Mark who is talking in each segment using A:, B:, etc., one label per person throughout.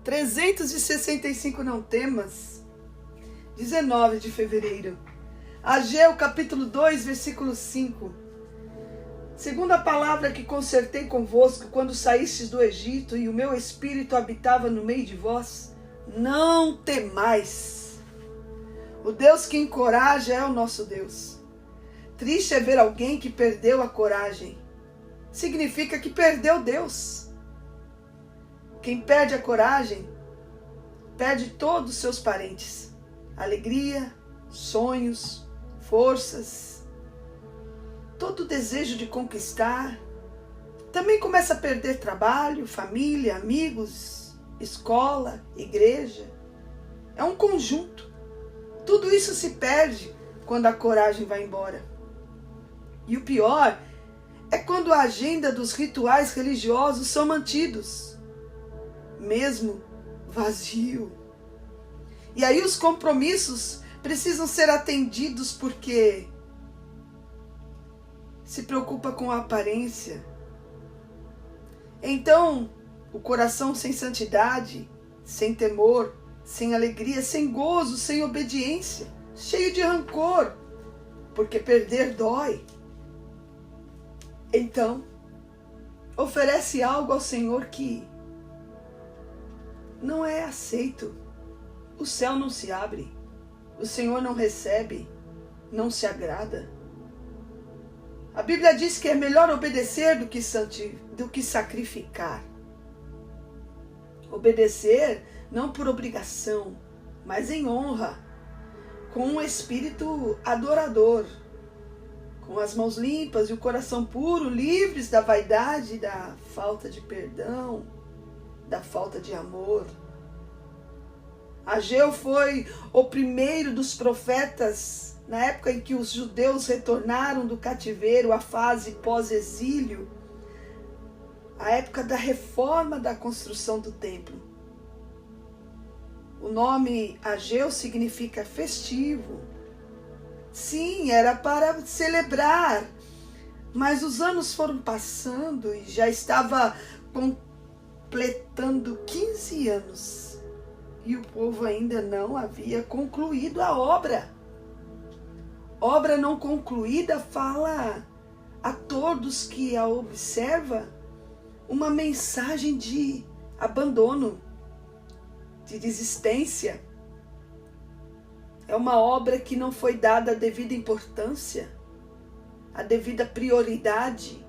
A: 365 não temas, 19 de fevereiro. Ageu capítulo 2, versículo 5. Segundo a palavra que concertei convosco quando saístes do Egito e o meu espírito habitava no meio de vós, não temais. O Deus que encoraja é o nosso Deus. Triste é ver alguém que perdeu a coragem. Significa que perdeu Deus. Quem perde a coragem, perde todos os seus parentes. Alegria, sonhos, forças, todo o desejo de conquistar. Também começa a perder trabalho, família, amigos, escola, igreja. É um conjunto. Tudo isso se perde quando a coragem vai embora. E o pior é quando a agenda dos rituais religiosos são mantidos, mesmo vazio. E aí os compromissos precisam ser atendidos porque se preocupa com a aparência. Então, o coração sem santidade, sem temor, sem alegria, sem gozo, sem obediência, cheio de rancor, porque perder dói. Então, oferece algo ao Senhor que não é aceito. O céu não se abre. O Senhor não recebe. Não se agrada. A Bíblia diz que é melhor obedecer do que sacrificar. Obedecer não por obrigação, mas em honra, com um espírito adorador, com as mãos limpas e o coração puro, livres da vaidade, da falta de perdão, da falta de amor. Ageu foi o primeiro dos profetas na época em que os judeus retornaram do cativeiro, a fase pós-exílio, a época da reforma da construção do templo. O nome Ageu significa festivo. Sim, era para celebrar, mas os anos foram passando e já estava completando 15 anos e o povo ainda não havia concluído a obra. Obra não concluída fala a todos que a observam uma mensagem de abandono, de desistência. É uma obra que não foi dada a devida importância, a devida prioridade.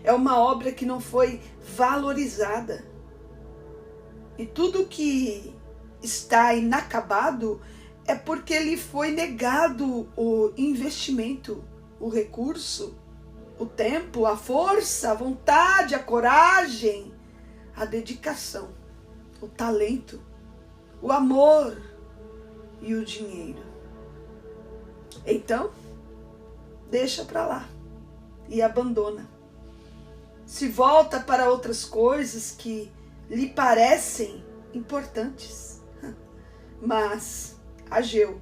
A: É uma obra que não foi valorizada. E tudo que está inacabado é porque lhe foi negado o investimento, o recurso, o tempo, a força, a vontade, a coragem, a dedicação, o talento, o amor e o dinheiro. Então, deixa para lá e abandona. Se volta para outras coisas que lhe parecem importantes. Mas Ageu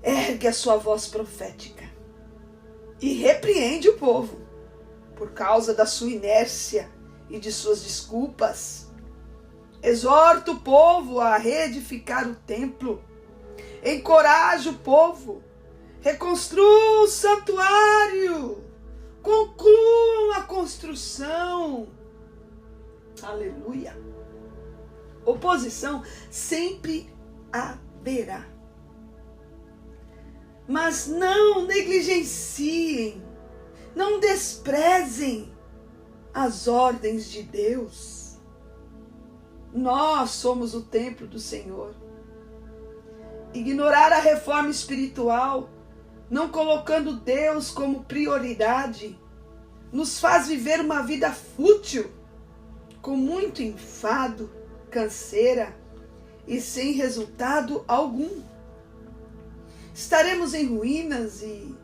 A: ergue a sua voz profética e repreende o povo por causa da sua inércia e de suas desculpas. Exorta o povo a reedificar o templo. Encoraja o povo. Reconstrua o santuário. Concluam a construção. Aleluia. Oposição sempre haverá. Mas não negligenciem, não desprezem as ordens de Deus. Nós somos o templo do Senhor. Ignorar a reforma espiritual, não colocando Deus como prioridade, nos faz viver uma vida fútil, com muito enfado, canseira e sem resultado algum. Estaremos em ruínas e,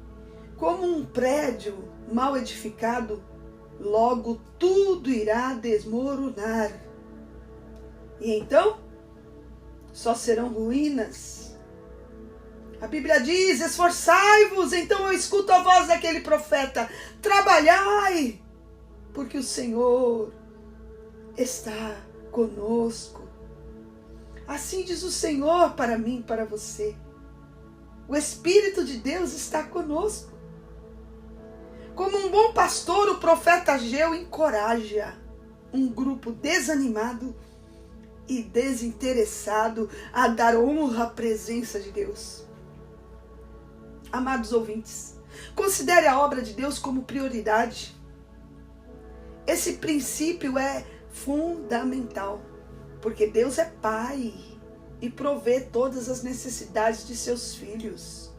A: como um prédio mal edificado, logo tudo irá desmoronar. E então, só serão ruínas. A Bíblia diz, esforçai-vos. Então eu escuto a voz daquele profeta, trabalhai, porque o Senhor está conosco. Assim diz o Senhor para mim e para você. O Espírito de Deus está conosco. Como um bom pastor, o profeta Ageu encoraja um grupo desanimado e desinteressado a dar honra à presença de Deus. Amados ouvintes, considere a obra de Deus como prioridade. Esse princípio é fundamental, porque Deus é Pai e provê todas as necessidades de seus filhos.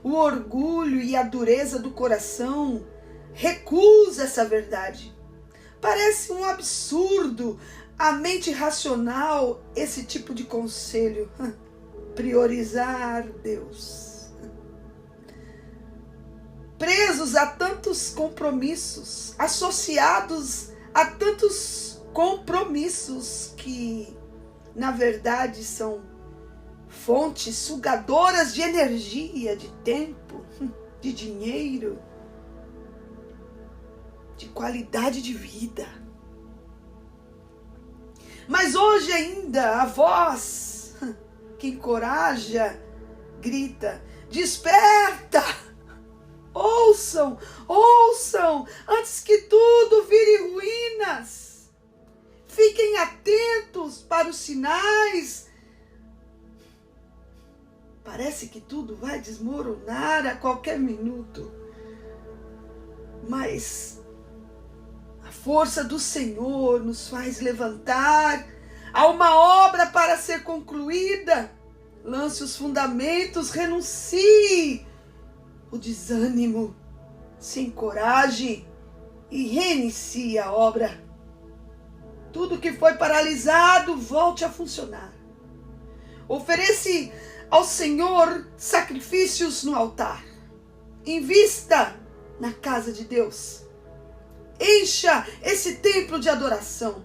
A: O orgulho e a dureza do coração recusa essa verdade. Parece um absurdo à mente racional esse tipo de conselho. Priorizar Deus. Presos a tantos compromissos, associados a tantos compromissos que, na verdade, são fontes sugadoras de energia, de tempo, de dinheiro, de qualidade de vida. Mas hoje ainda a voz que encoraja grita: desperta! Ouçam, ouçam, antes que tudo vire ruínas. Fiquem atentos para os sinais. Parece que tudo vai desmoronar a qualquer minuto. Mas a força do Senhor nos faz levantar. Há uma obra para ser concluída. Lance os fundamentos, renuncie o desânimo, se encoraje e reinicie a obra. Tudo que foi paralisado, volte a funcionar. Ofereça ao Senhor sacrifícios no altar. Invista na casa de Deus. Encha esse templo de adoração.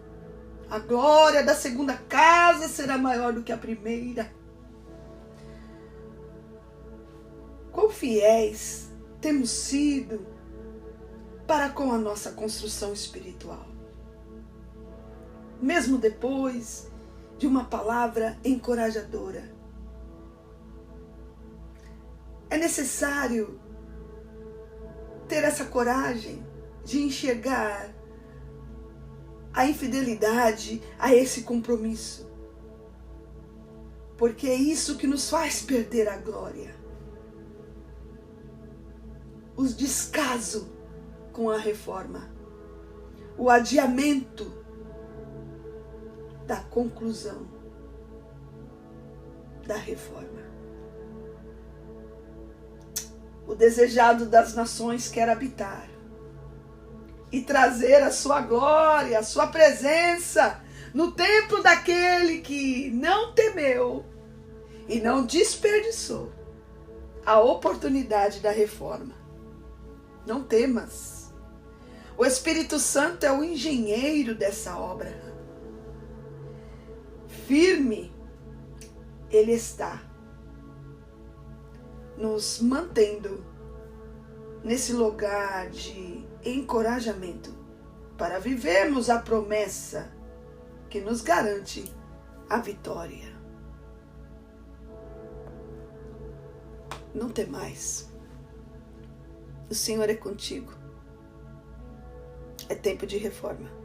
A: A glória da segunda casa será maior do que a primeira. Quão fiéis temos sido para com a nossa construção espiritual. Mesmo depois de uma palavra encorajadora. É necessário ter essa coragem de enxergar a infidelidade a esse compromisso. Porque é isso que nos faz perder a glória. O descaso com a reforma. O adiamento da conclusão da reforma. O desejado das nações quer habitar e trazer a sua glória, a sua presença no templo daquele que não temeu e não desperdiçou a oportunidade da reforma. Não temas. O Espírito Santo é o engenheiro dessa obra. Firme, Ele está nos mantendo nesse lugar de encorajamento para vivermos a promessa que nos garante a vitória. Não temais. O Senhor é contigo. É tempo de reforma.